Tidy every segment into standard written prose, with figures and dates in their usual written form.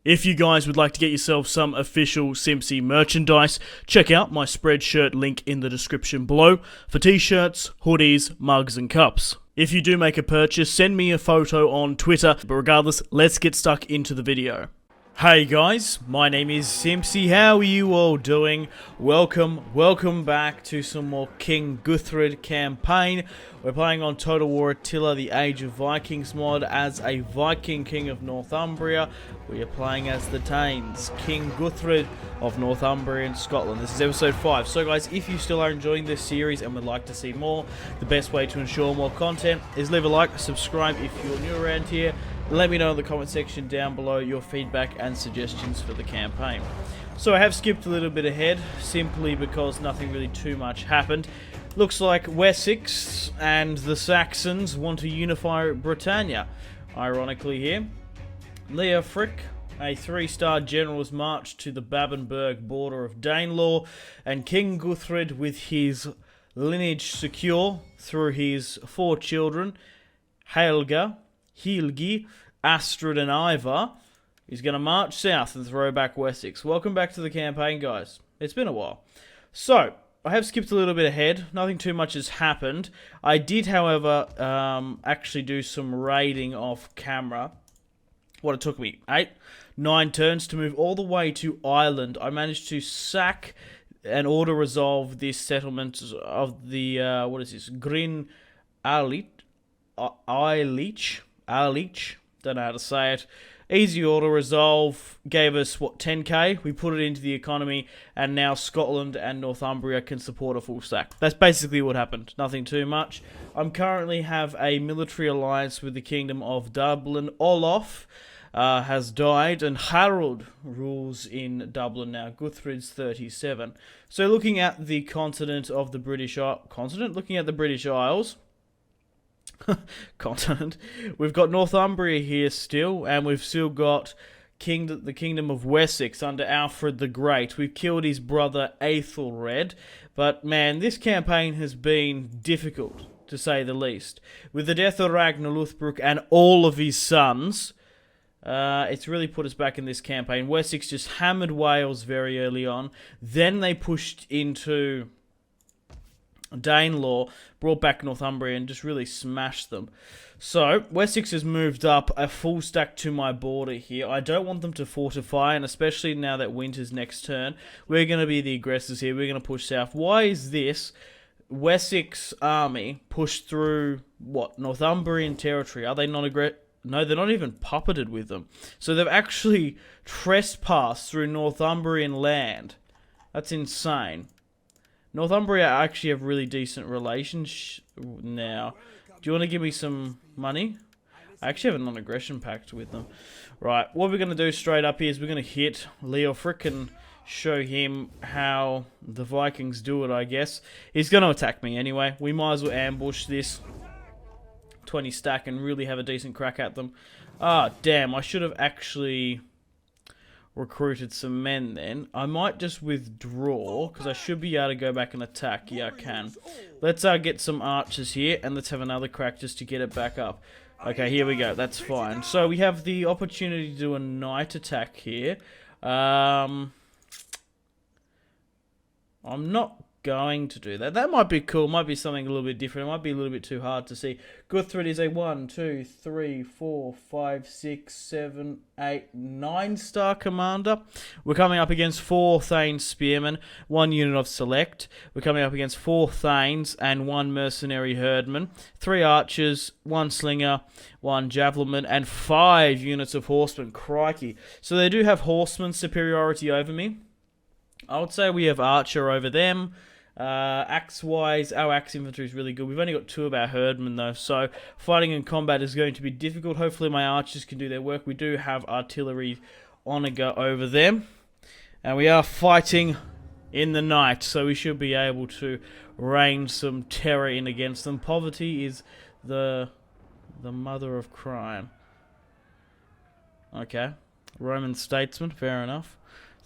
If you guys would like to get yourself some official Simpzy merchandise, check out my Spreadshirt link in the description below for t-shirts, hoodies, mugs and cups. If you do make a purchase, send me a photo on Twitter, but regardless, let's get stuck into the video. Hey guys, my name is Simpzy. How are you all doing? Welcome back to some more King Guthred campaign. We're playing on Total War Attila, the Age of Vikings mod, as a Viking king of Northumbria. We are playing as the Danes, King Guthred of Northumbria in Scotland. This is episode 5. So guys, if you still are enjoying this series and would like to see more, the best way to ensure more content is leave a like, subscribe if you're new around here. Let me know in the comment section down below your feedback and suggestions for the campaign. So I have skipped a little bit ahead, simply because nothing really too much happened. Looks like Wessex and the Saxons want to unify Britannia. Ironically here, Leofric, a 3-star general, was marched to the Babenberg border of Danelaw, and King Guthred, with his lineage secure through his 4 children, Helgi, Astrid and Ivar, is going to march south and throw back Wessex. Welcome back to the campaign, guys. It's been a while. So, I have skipped a little bit ahead. Nothing too much has happened. I did, however, actually do some raiding off camera. What it took me 9 turns to move all the way to Ireland. I managed to sack and auto-resolve this settlement of the, what is this, Grin Alich, don't know how to say it. Easy auto-resolve, gave us, 10k? We put it into the economy, and now Scotland and Northumbria can support a full stack. That's basically what happened. Nothing too much. I'm currently have a military alliance with the Kingdom of Dublin. Olaf has died, and Harold rules in Dublin now. Guthred's 37. So looking at the continent of the British looking at the British Isles, continent. We've got Northumbria here still, and we've still got the Kingdom of Wessex under Alfred the Great. We've killed his brother Aethelred, but man, this campaign has been difficult, to say the least. With the death of Ragnar Lothbrok and all of his sons, it's really put us back in this campaign. Wessex just hammered Wales very early on. Then they pushed into Danelaw, brought back Northumbria and just really smashed them. So, Wessex has moved up a full stack to my border here. I don't want them to fortify, and especially now that winter's next turn, we're going to be the aggressors here. We're going to push south. Why is this Wessex army pushed through, Northumbrian territory? Are they not No, they're not even puppeted with them. So they've actually trespassed through Northumbrian land. That's insane. Northumbria actually have really decent relations now. Do you want to give me some money? I actually have a non-aggression pact with them. Right, what we're going to do straight up here is we're going to hit Leofric and show him how the Vikings do it, I guess. He's going to attack me anyway. We might as well ambush this 20 stack and really have a decent crack at them. Ah, damn, I should have actually recruited some men then. I might just withdraw, because I should be able to go back and attack. Yeah, I can. Let's get some archers here, and let's have another crack just to get it back up. Okay, here we go. That's fine. So we have the opportunity to do a night attack here. I'm not going to do that. That might be cool. Might be something a little bit different. It might be a little bit too hard to see. Guthred is a 1, 2, 3, 4, 5, 6, 7, 8, 9-star commander. We're coming up against 4 Thane spearmen, 1 unit of select. We're coming up against 4 Thanes and 1 mercenary herdman, 3 archers, 1 slinger, 1 javelinman, and 5 units of horsemen. Crikey. So they do have horseman superiority over me. I would say we have archer over them. Axe-wise, our axe infantry is really good. We've only got 2 of our herdmen, though, so fighting in combat is going to be difficult. Hopefully my archers can do their work. We do have artillery on a go over them. And we are fighting in the night, so we should be able to rain some terror in against them. Poverty is the mother of crime. Okay. Roman statesman, fair enough.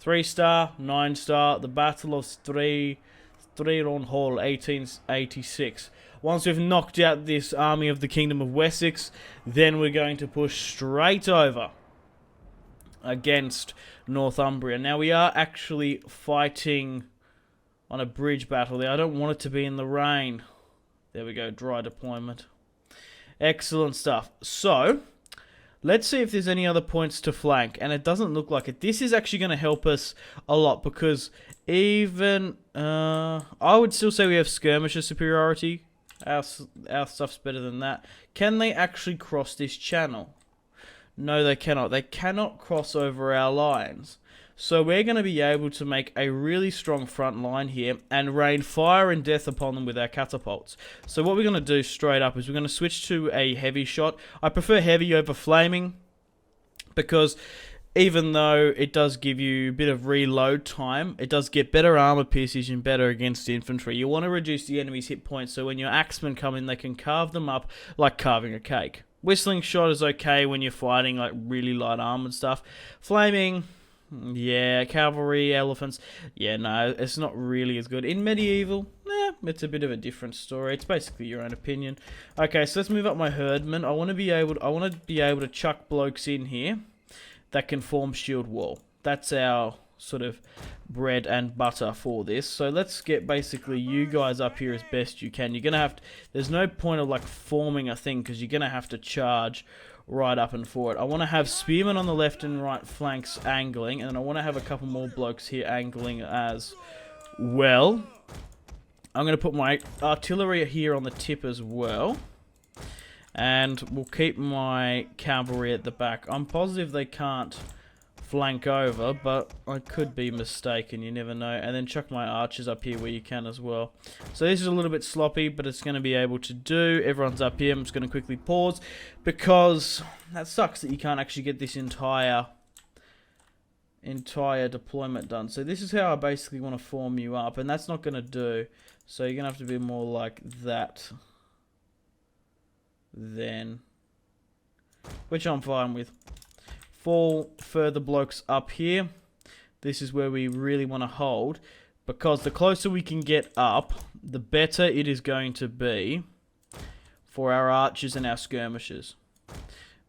3-star, 9-star, the Battle of Striron Hall, 1886. Once we've knocked out this army of the Kingdom of Wessex, then we're going to push straight over against Northumbria. Now, we are actually fighting on a bridge battle there. I don't want it to be in the rain. There we go, dry deployment. Excellent stuff. So, let's see if there's any other points to flank, and it doesn't look like it. This is actually going to help us a lot, because even, I would still say we have skirmisher superiority. Our stuff's better than that. Can they actually cross this channel? No, they cannot. They cannot cross over our lines. So we're going to be able to make a really strong front line here and rain fire and death upon them with our catapults. So what we're going to do straight up is we're going to switch to a heavy shot. I prefer heavy over flaming, because even though it does give you a bit of reload time, it does get better armor precision, better against the infantry. You want to reduce the enemy's hit points, so when your axemen come in, they can carve them up like carving a cake. Whistling shot is okay when you're fighting like really light armored stuff. Flaming, yeah, cavalry, elephants, yeah, no, it's not really as good. In medieval, it's a bit of a different story. It's basically your own opinion. Okay, so let's move up my herdmen. I want to be able to chuck blokes in here that can form shield wall. That's our sort of bread and butter for this. So let's get basically you guys up here as best you can. You're gonna have to, there's no point of like forming a thing, because you're gonna have to charge right up and forward. I want to have spearmen on the left and right flanks angling, and I want to have a couple more blokes here angling as well. I'm going to put my artillery here on the tip as well, and we'll keep my cavalry at the back. I'm positive they can't flank over, but I could be mistaken, you never know. And then chuck my archers up here where you can as well. So this is a little bit sloppy, but it's going to be able to do. Everyone's up here. I'm just going to quickly pause, because that sucks that you can't actually get this entire deployment done. So this is how I basically want to form you up, and that's not going to do. So you're going to have to be more like that then, which I'm fine with. 4 further blokes up here. This is where we really want to hold, because the closer we can get up, the better it is going to be for our archers and our skirmishers.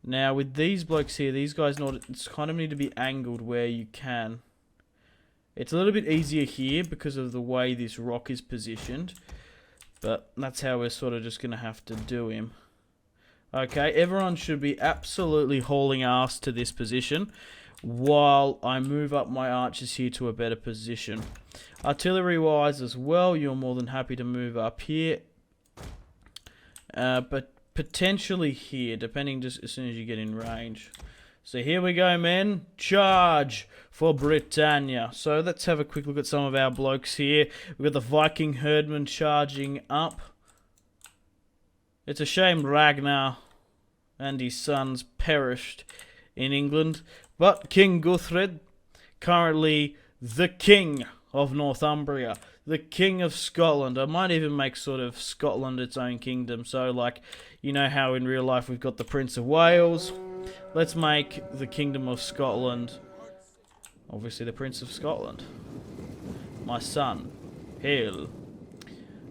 Now with these blokes here, these guys it's kind of need to be angled where you can. It's a little bit easier here because of the way this rock is positioned, but that's how we're sort of just going to have to do him. Okay, everyone should be absolutely hauling ass to this position while I move up my archers here to a better position. Artillery-wise as well, you're more than happy to move up here. But potentially here, depending just as soon as you get in range. So here we go, men. Charge for Britannia. So let's have a quick look at some of our blokes here. We've got the Viking herdmen charging up. It's a shame Ragnar and his sons perished in England, but King Guthred, currently the King of Northumbria, the King of Scotland. I might even make sort of Scotland its own kingdom. So like, you know how in real life we've got the Prince of Wales? Let's make the Kingdom of Scotland, obviously the Prince of Scotland. My son, hail.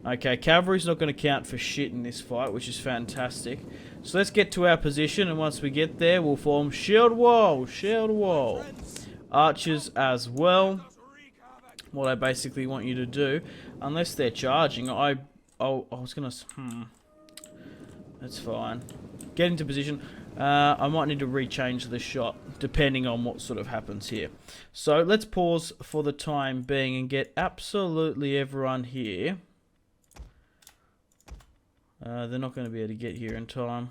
Okay, cavalry's not going to count for shit in this fight, which is fantastic. So let's get to our position, and once we get there, we'll form shield wall, shield wall. Archers as well. What I basically want you to do, unless they're charging, I was going to, that's fine. Get into position. I might need to rechange the shot, depending on what sort of happens here. So let's pause for the time being and get absolutely everyone here. They're not going to be able to get here in time.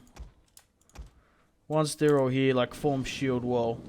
Once they're all here, like, form shield wall.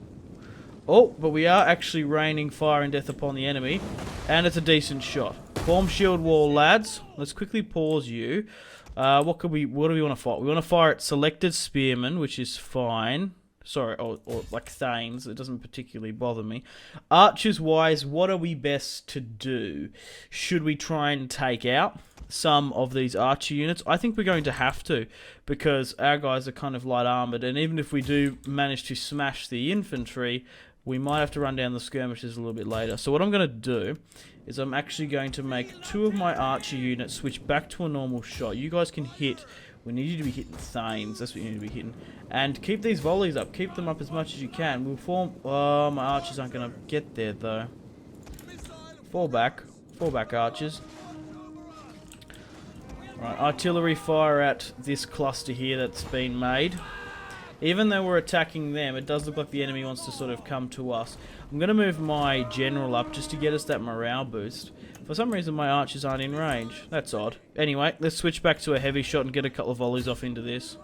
Oh, but we are actually raining fire and death upon the enemy, and it's a decent shot. Form shield wall, lads. Let's quickly pause you. What do we want to fight? We want to fire at selected spearmen, which is fine. Sorry, or like thanes. It doesn't particularly bother me. Archers-wise, what are we best to do? Should we try and take out some of these archer units? I think we're going to have to, because our guys are kind of light armored, and even if we do manage to smash the infantry, we might have to run down the skirmishers a little bit later. So what I'm going to do is I'm actually going to make 2 of my archer units switch back to a normal shot. You guys can hit We need you to be hitting Thanes. That's what you need to be hitting. And keep these volleys up. Keep them up as much as you can. We'll form... Oh, my archers aren't going to get there, though. Fall back. Fall back, archers. Right, artillery fire at this cluster here that's been made. Even though we're attacking them, it does look like the enemy wants to sort of come to us. I'm going to move my general up just to get us that morale boost. For some reason, my archers aren't in range. That's odd. Anyway, let's switch back to a heavy shot and get a couple of volleys off into this.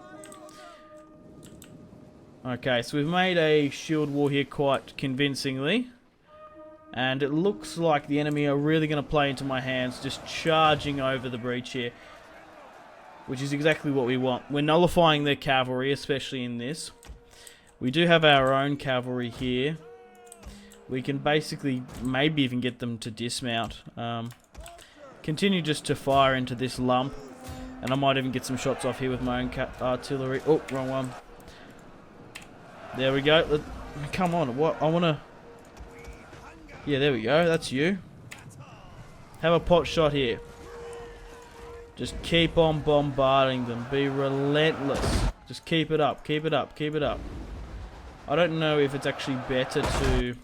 Okay, so we've made a shield wall here quite convincingly. And it looks like the enemy are really going to play into my hands, just charging over the breach here. Which is exactly what we want. We're nullifying their cavalry, especially in this. We do have our own cavalry here. We can basically maybe even get them to dismount. Continue just to fire into this lump. And I might even get some shots off here with my own artillery. Oh, wrong one. There we go. Come on. What? I want to... Yeah, there we go. That's you. Have a pot shot here. Just keep on bombarding them. Be relentless. Just keep it up. Keep it up. Keep it up. I don't know if it's actually better to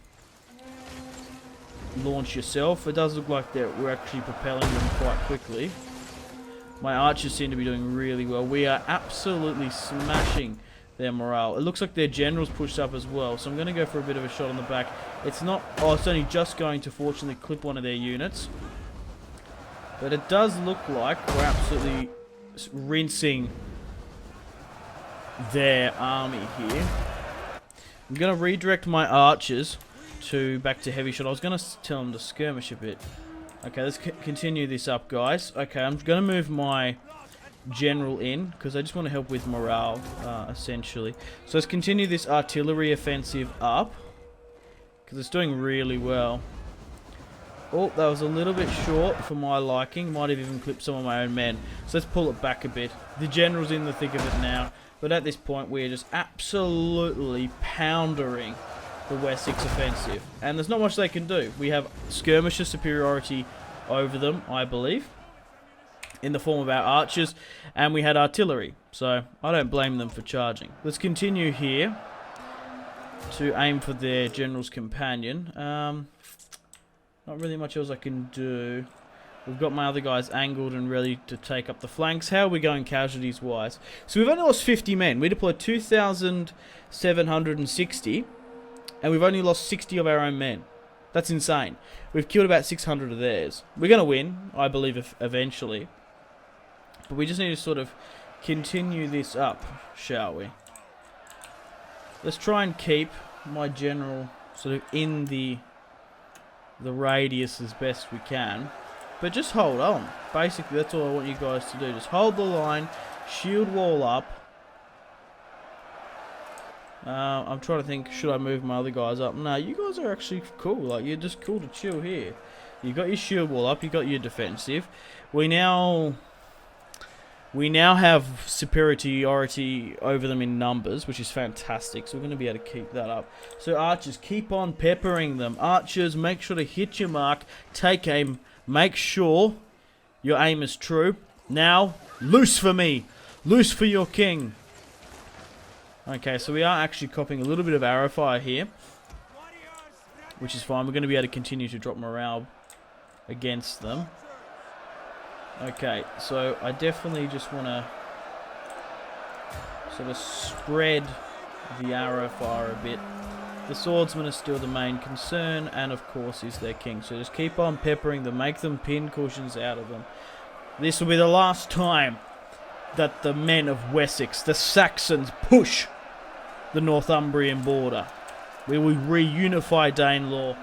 launch yourself. It does look like that we're actually propelling them quite quickly. My archers seem to be doing really well. We are absolutely smashing their morale. It looks like their general's pushed up as well. So I'm going to go for a bit of a shot on the back. It's not... Oh, it's only just going to fortunately clip one of their units. But it does look like we're absolutely rinsing their army here. I'm going to redirect my archers back to heavy shot. I was going to tell them to skirmish a bit. Okay, let's continue this up, guys. Okay, I'm going to move my general in because I just want to help with morale, essentially. So let's continue this artillery offensive up because it's doing really well. Oh, that was a little bit short for my liking. Might have even clipped some of my own men. So let's pull it back a bit. The general's in the thick of it now. But at this point, we're just absolutely poundering the Wessex offensive. And there's not much they can do. We have skirmisher superiority over them, I believe, in the form of our archers. And we had artillery. So I don't blame them for charging. Let's continue here to aim for their general's companion. Not really much else I can do. We've got my other guys angled and ready to take up the flanks. How are we going casualties wise? So we've only lost 50 men. We deployed 2,760 and we've only lost 60 of our own men. That's insane. We've killed about 600 of theirs. We're going to win, I believe, eventually. But we just need to sort of continue this up, shall we? Let's try and keep my general sort of in the radius as best we can, but just hold on. Basically, that's all I want you guys to do. Just hold the line, shield wall up. I'm trying to think, should I move my other guys up? No, you guys are actually cool. Like, you're just cool to chill here. You got your shield wall up, you got your defensive. We now have superiority over them in numbers, which is fantastic. So we're going to be able to keep that up. So archers, keep on peppering them. Archers, make sure to hit your mark. Take aim. Make sure your aim is true. Now, loose for me. Loose for your king. Okay, so we are actually copying a little bit of arrow fire here, which is fine. We're going to be able to continue to drop morale against them. Okay, so I definitely just want to sort of spread the arrow fire a bit. The swordsmen are still the main concern, and of course is their king. So just keep on peppering them, make them pin cushions out of them. This will be the last time that the men of Wessex, the Saxons, push the Northumbrian border. We will reunify Danelaw.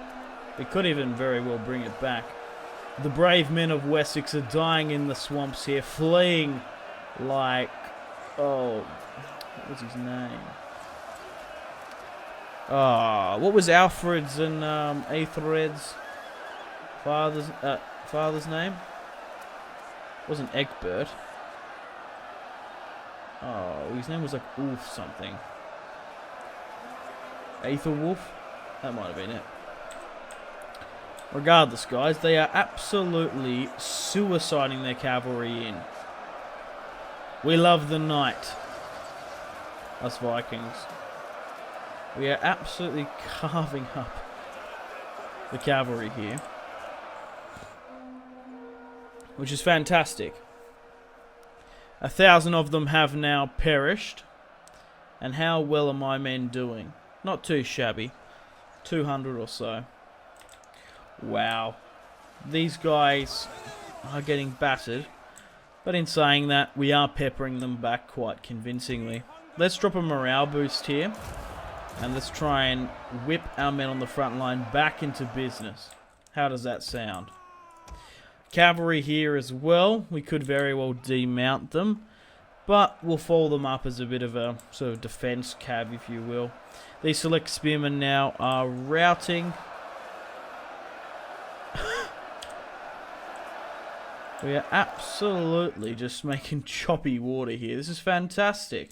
We could even very well bring it back. The brave men of Wessex are dying in the swamps here, fleeing like... Oh, what was his name? What was Alfred's and Aethred's father's name? It wasn't Egbert. Oh, his name was like Ulf something. Aethelwulf? That might have been it. Regardless, guys, they are absolutely suiciding their cavalry in. We love the night. Us Vikings. We are absolutely carving up the cavalry here, which is fantastic. 1,000 of them have now perished. And how well are my men doing? Not too shabby. 200 or so. Wow. These guys are getting battered. But in saying that, we are peppering them back quite convincingly. Let's drop a morale boost here. And let's try and whip our men on the front line back into business. How does that sound? Cavalry here as well. We could very well demount them. But we'll fold them up as a bit of a sort of defense cav, if you will. These select spearmen now are routing. We are absolutely just making choppy water here. This is fantastic.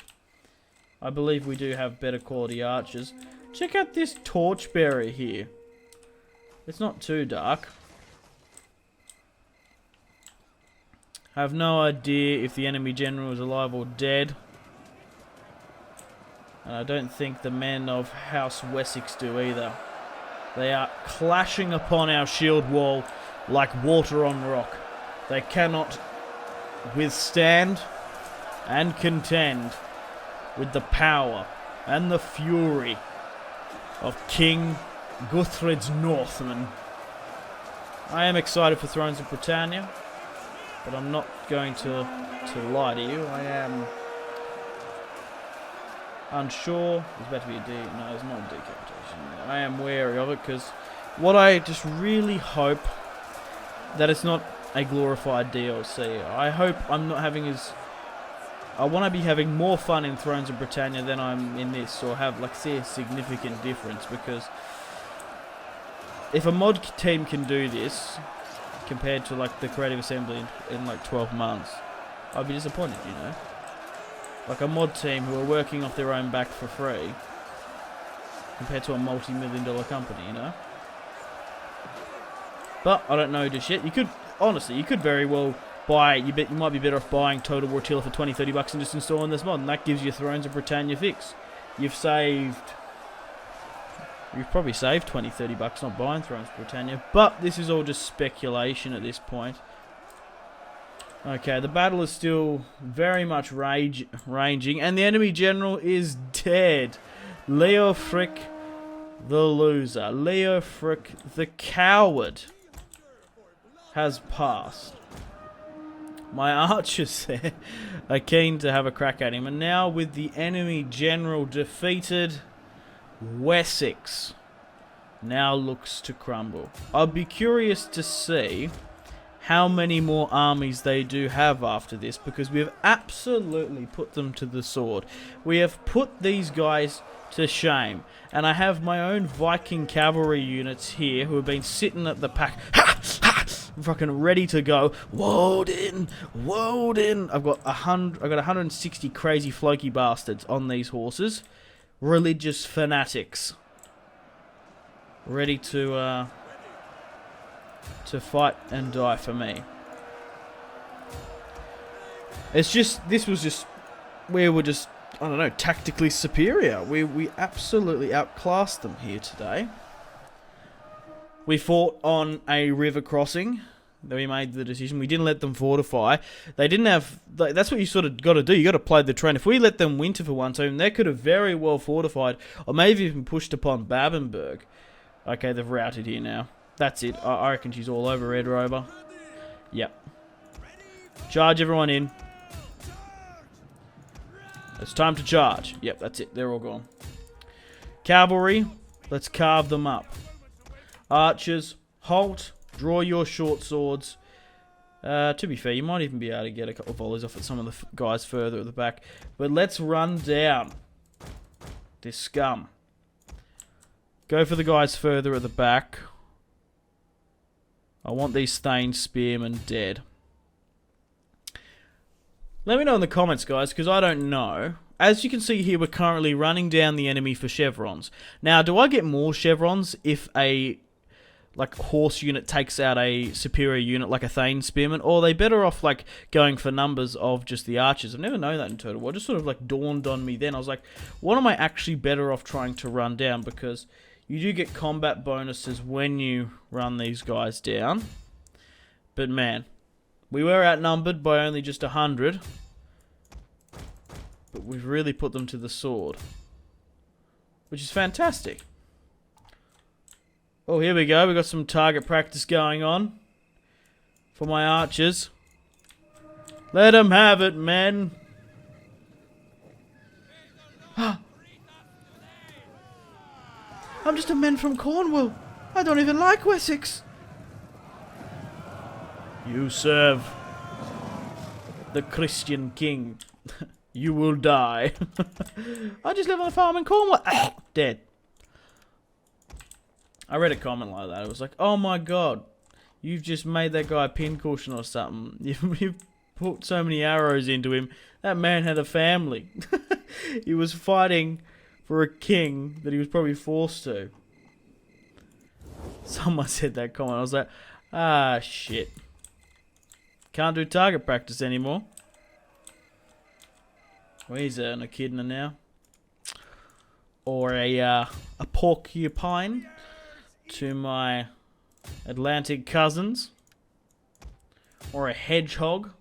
I believe we do have better quality archers. Check out this torchbearer here. It's not too dark. I have no idea if the enemy general is alive or dead. And I don't think the men of House Wessex do either. They are clashing upon our shield wall like water on rock. They cannot withstand and contend with the power and the fury of King Guthred's Northmen. I am excited for Thrones of Britannia. But I'm not going to lie to you. I am unsure. There's about to be a no, there's not a decapitation. I am wary of it because what I just really hope that it's not a glorified DLC. I hope I'm not having as... I want to be having more fun in Thrones of Britannia than I'm in this, or have see a significant difference, because if a mod team can do this compared to the Creative Assembly in 12 months, I'd be disappointed, you know. Like a mod team who are working off their own back for free compared to a multi-million-dollar company, you know. But I don't know just yet. You could, honestly, you could very well buy, you might be better off buying Total War Attila for 20-30 bucks and just installing this mod, and that gives you Thrones of Britannia fix. You've probably saved 20-30 bucks not buying Thrones of Britannia, but this is all just speculation at this point. Okay, the battle is still very much ranging, and the enemy general is dead. Leofric the loser, Leofric the coward, has passed. My archers there are keen to have a crack at him, and now with the enemy general defeated, Wessex now looks to crumble. I'll be curious to see how many more armies they do have after this, because we have absolutely put them to the sword. We have put these guys to shame, and I have my own Viking cavalry units here who have been sitting at the pack, fucking ready to go. Woden, Woden. I've got 160 crazy floki bastards on these horses, religious fanatics, ready to fight and die for me. It's just, this was just, we were just, I don't know, tactically superior. We absolutely outclassed them here today. We fought on a river crossing. We made the decision. We didn't let them fortify. They didn't have... That's what you sort of got to do. You got to play the train. If we let them winter for one time, they could have very well fortified, or maybe even pushed upon Babenberg. Okay, they've routed here now. That's it. I reckon she's all over, Red Rover. Yep. Charge everyone in. It's time to charge. Yep, that's it. They're all gone. Cavalry, let's carve them up. Archers, halt. Draw your short swords. To be fair, you might even be able to get a couple of volleys off at some of the guys further at the back. But let's run down this scum. Go for the guys further at the back. I want these Thane spearmen dead. Let me know in the comments, guys, because I don't know. As you can see here, we're currently running down the enemy for chevrons. Now, do I get more chevrons if a like horse unit takes out a superior unit like a Thane spearman, or are they better off like going for numbers of just the archers? I've never known that in Total War. It just sort of like dawned on me then. I was like, what am I actually better off trying to run down? Because you do get combat bonuses when you run these guys down. But man, we were outnumbered by only just 100. But we've really put them to the sword, which is fantastic. Oh, here we go. We've got some target practice going on for my archers. Let them have it, men. I'm just a man from Cornwall. I don't even like Wessex. You serve the Christian king. You will die. I just live on a farm in Cornwall. Dead. I read a comment like that. It was like, oh my god, you've just made that guy a pincushion or something. You've put so many arrows into him. That man had a family. He was fighting for a king that he was probably forced to. Someone said that comment. I was like, ah, shit. Can't do target practice anymore. Well, he's an echidna now. Or a porcupine to my Atlantic cousins. Or a hedgehog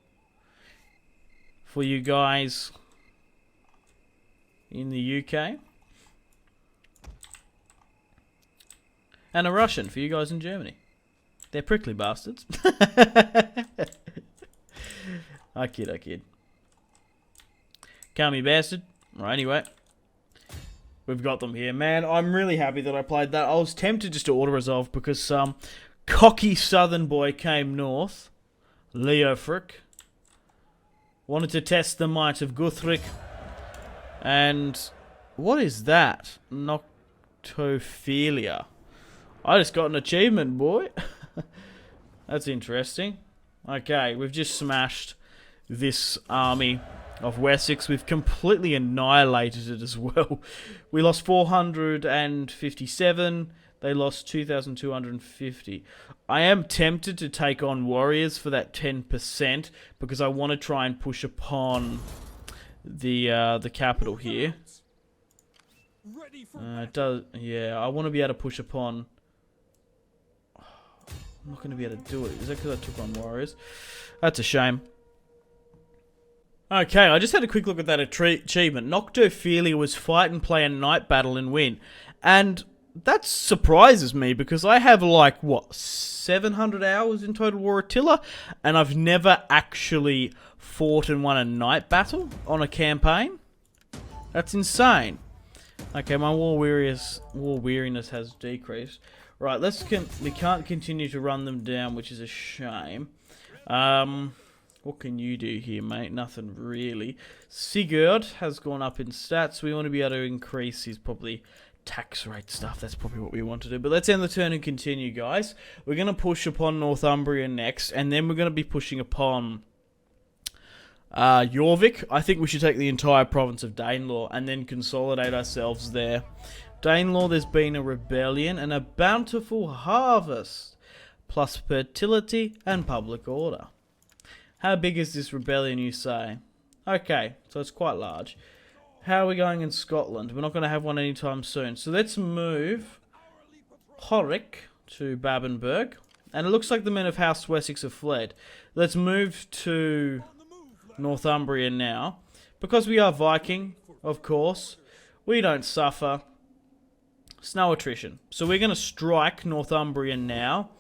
for you guys in the UK. And a Russian for you guys in Germany. They're prickly bastards. I kid. Come here, bastard. Right, anyway. We've got them here. Man, I'm really happy that I played that. I was tempted just to auto-resolve because some cocky southern boy came north. Leofric. Wanted to test the might of Guthric. And what is that? Noctophilia. I just got an achievement, boy. That's interesting. Okay, we've just smashed this army of Wessex. We've completely annihilated it as well. We lost 457. They lost 2,250. I am tempted to take on warriors for that 10% because I want to try and push upon the capital here. It does, yeah. I want to be able to push upon. I'm not going to be able to do it. Is that because I took on warriors? That's a shame. Okay, I just had a quick look at that achievement. Noctophilia was fight and play a night battle and win. And that surprises me because I have like, what, 700 hours in Total War Attila? And I've never actually fought and won a night battle on a campaign? That's insane. Okay, my war weariness has decreased. Right, we can't continue to run them down, which is a shame. What can you do here, mate? Nothing really. Sigurd has gone up in stats. We want to be able to increase his probably tax rate stuff. That's probably what we want to do. But let's end the turn and continue, guys. We're going to push upon Northumbria next, and then we're going to be pushing upon Jorvik. I think we should take the entire province of Danelaw and then consolidate ourselves there. Danelaw, there's been a rebellion and a bountiful harvest, plus fertility and public order. How big is this rebellion, you say? Okay, so it's quite large. How are we going in Scotland? We're not going to have one anytime soon. So let's move Horik to Babenberg. And it looks like the men of House Wessex have fled. Let's move to Northumbria now. Because we are Viking, of course, we don't suffer snow attrition. So we're going to strike Northumbria now.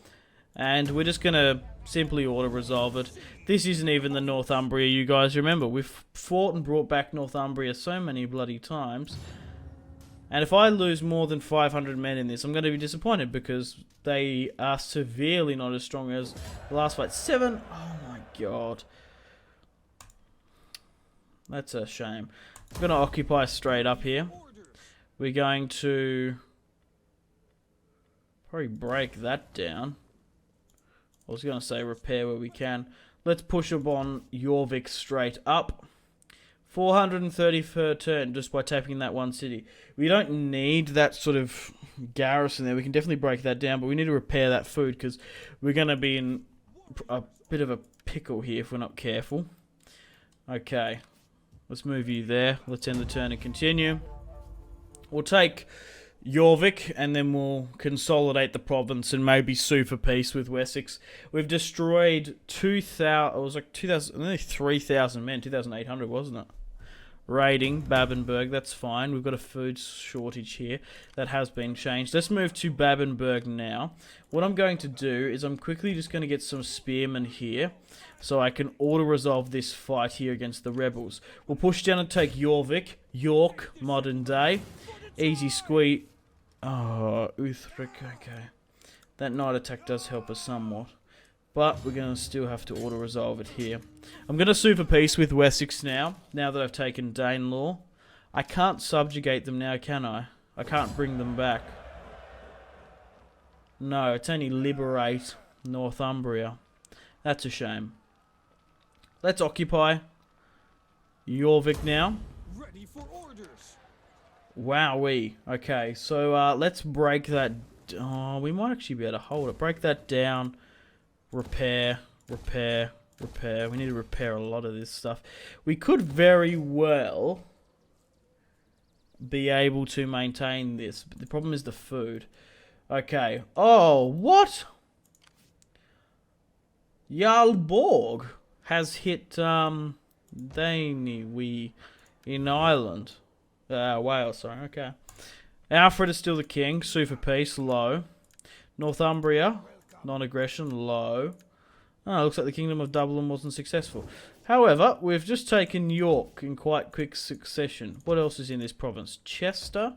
And we're just going to simply auto-resolve it. This isn't even the Northumbria, you guys remember. We've fought and brought back Northumbria so many bloody times. And if I lose more than 500 men in this, I'm going to be disappointed because they are severely not as strong as the last fight. 7? Oh my god. That's a shame. I'm going to occupy straight up here. We're going to probably break that down. I was going to say repair where we can. Let's push upon Jorvik straight up. 430 per turn just by tapping that one city. We don't need that sort of garrison there. We can definitely break that down, but we need to repair that food because we're going to be in a bit of a pickle here if we're not careful. Okay, let's move you there. Let's end the turn and continue. We'll take Jorvik and then we'll consolidate the province and maybe sue for peace with Wessex. We've destroyed 2,000, it was like 2,000, nearly 3,000 men, 2,800 wasn't it? Raiding Babenberg, that's fine. We've got a food shortage here. That has been changed. Let's move to Babenberg now. What I'm going to do is I'm quickly just going to get some spearmen here so I can auto-resolve this fight here against the rebels. We'll push down and take Jorvik, York, modern day. Easy squeeze. Oh, Utrecht, okay. That night attack does help us somewhat. But we're going to still have to auto-resolve it here. I'm going to sue for peace with Wessex now that I've taken Danelaw. I can't subjugate them now, can I? I can't bring them back. No, it's only liberate Northumbria. That's a shame. Let's occupy Jorvik now. Ready for orders. Wowee. Okay, so let's break that. Oh, we might actually be able to hold it. Break that down. Repair, repair, repair. We need to repair a lot of this stuff. We could very well be able to maintain this, but the problem is the food. Okay. Oh, what? Jarl Borg has hit Dany in Ireland. Wales, sorry, okay. Alfred is still the king. Sue for peace, low. Northumbria, non-aggression, low. Oh, looks like the Kingdom of Dublin wasn't successful. However, we've just taken York in quite quick succession. What else is in this province? Chester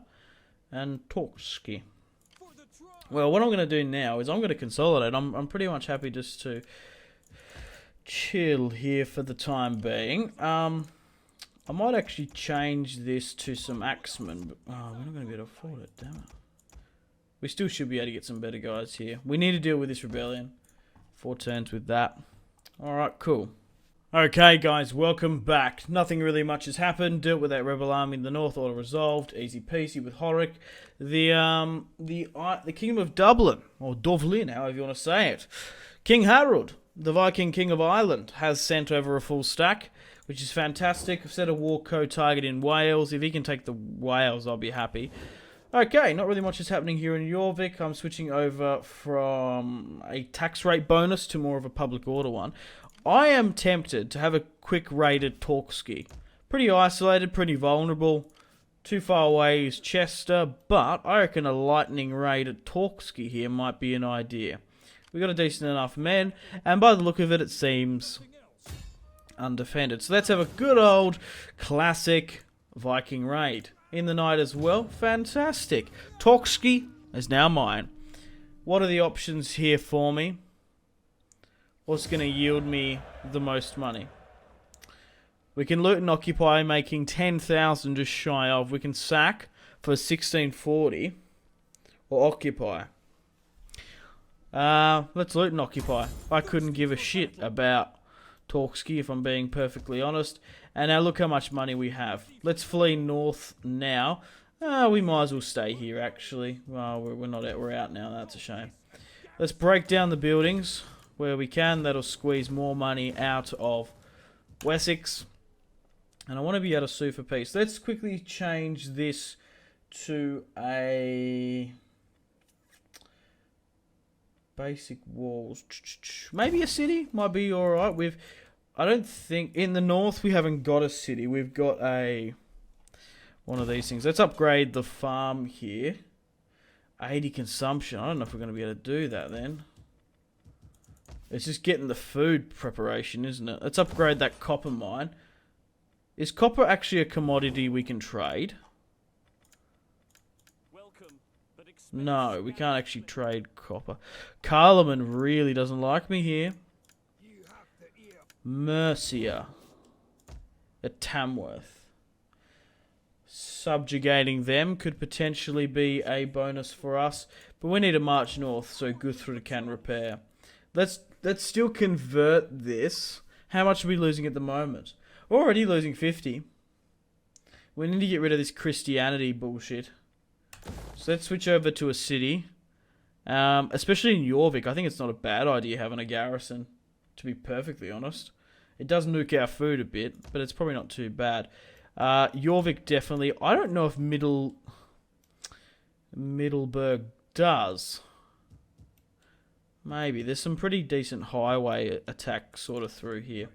and Torski. Well, what I'm going to do now is I'm going to consolidate. I'm pretty much happy just to chill here for the time being. I might actually change this to some axemen, but we're not going to be able to afford it, damn it. We still should be able to get some better guys here. We need to deal with this rebellion. 4 turns with that. Alright, cool. Okay, guys, welcome back. Nothing really much has happened. Dealt with that rebel army in the north, all resolved. Easy peasy with Horik. The Kingdom of Dublin, or Dublin, however you want to say it. King Harold, the Viking King of Ireland, has sent over a full stack, which is fantastic. I've set a war code target in Wales. If he can take the Wales, I'll be happy. Okay, not really much is happening here in Jorvik. I'm switching over from a tax rate bonus to more of a public order one. I am tempted to have a quick raid at Torski. Pretty isolated, pretty vulnerable. Too far away is Chester, but I reckon a lightning raid at Torski here might be an idea. We got a decent enough men, and by the look of it, it seems undefended. So let's have a good old classic Viking raid. In the night as well. Fantastic. Torski is now mine. What are the options here for me? What's going to yield me the most money? We can loot and occupy, making 10,000 just shy of. We can sack for 1640. Or occupy. Let's loot and occupy. I couldn't give a shit about Torski, if I'm being perfectly honest. And now look how much money we have. Let's flee north now. We might as well stay here, actually. Well, we're not out. We're out now. That's a shame. Let's break down the buildings where we can. That'll squeeze more money out of Wessex. And I want to be able to sue for peace. Let's quickly change this to a basic walls. Maybe a city might be alright. I don't think in the north we haven't got a city. We've got one of these things. Let's upgrade the farm here. 80 consumption. I don't know if we're going to be able to do that then. It's just getting the food preparation, isn't it? Let's upgrade that copper mine. Is copper actually a commodity we can trade? No, we can't actually trade copper. Carloman really doesn't like me here. Mercia. At Tamworth. Subjugating them could potentially be a bonus for us. But we need to march north so Guthrum can repair. Let's still convert this. How much are we losing at the moment? We're already losing 50. We need to get rid of this Christianity bullshit. So let's switch over to a city. Especially in Jorvik, I think it's not a bad idea having a garrison, to be perfectly honest. It does nuke our food a bit, but it's probably not too bad. Jorvik definitely. I don't know if Middelburg does. Maybe. There's some pretty decent highway attack sort of through here.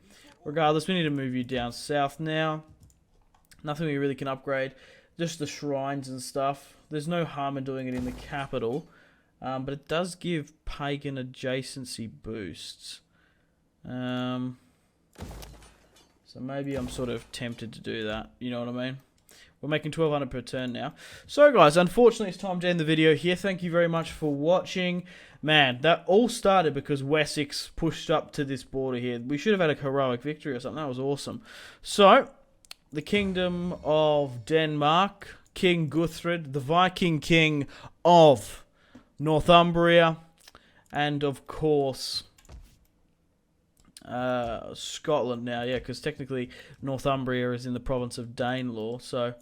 Regardless, we need to move you down south now. Nothing we really can upgrade. Just the shrines and stuff. There's no harm in doing it in the capital. But it does give pagan adjacency boosts. So maybe I'm sort of tempted to do that. You know what I mean? We're making 1200 per turn now. So guys, unfortunately it's time to end the video here. Thank you very much for watching. Man, that all started because Wessex pushed up to this border here. We should have had a heroic victory or something. That was awesome. So, the Kingdom of Denmark, King Guthred, the Viking King of Northumbria, and of course Scotland now, yeah, because technically Northumbria is in the province of Danelaw. So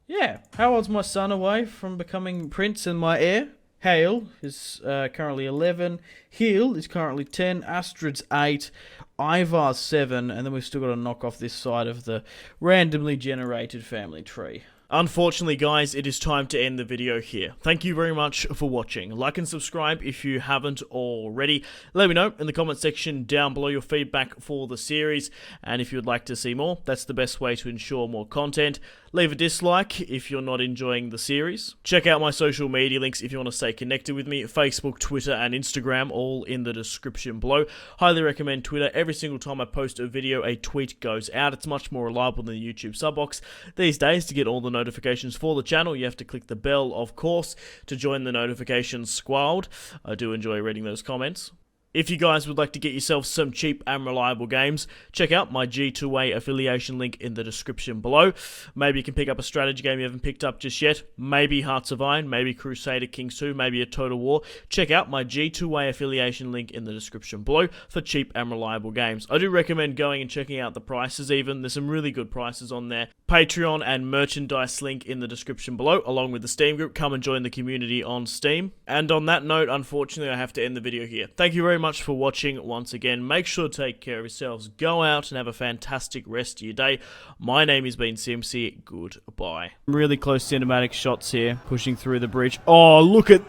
yeah, how old's my son away from becoming prince and my heir? Hale is currently 11, Heel is currently 10, Astrid's 8, Ivar's 7, and then we've still got to knock off this side of the randomly generated family tree. Unfortunately, guys, it is time to end the video here. Thank you very much for watching. Like and subscribe if you haven't already. Let me know in the comment section down below your feedback for the series. And if you would like to see more, that's the best way to ensure more content. Leave a dislike if you're not enjoying the series. Check out my social media links if you want to stay connected with me. Facebook, Twitter, and Instagram, all in the description below. Highly recommend Twitter. Every single time I post a video, a tweet goes out. It's much more reliable than the YouTube sub box. These days, to get all the notifications for the channel, you have to click the bell, of course, to join the notifications squad. I do enjoy reading those comments. If you guys would like to get yourself some cheap and reliable games, check out my G2A affiliation link in the description below. Maybe you can pick up a strategy game you haven't picked up just yet. Maybe Hearts of Iron, maybe Crusader Kings 2, maybe a Total War. Check out my G2A affiliation link in the description below for cheap and reliable games. I do recommend going and checking out the prices even. There's some really good prices on there. Patreon and merchandise link in the description below, along with the Steam group. Come and join the community on Steam. And on that note, unfortunately, I have to end the video here. Thank you very much for watching once again. Make sure to take care of yourselves. Go out and have a fantastic rest of your day. My name has been Simpzy. Goodbye. Really close cinematic shots here, pushing through the bridge. Oh, look at...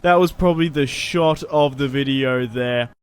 That was probably the shot of the video there.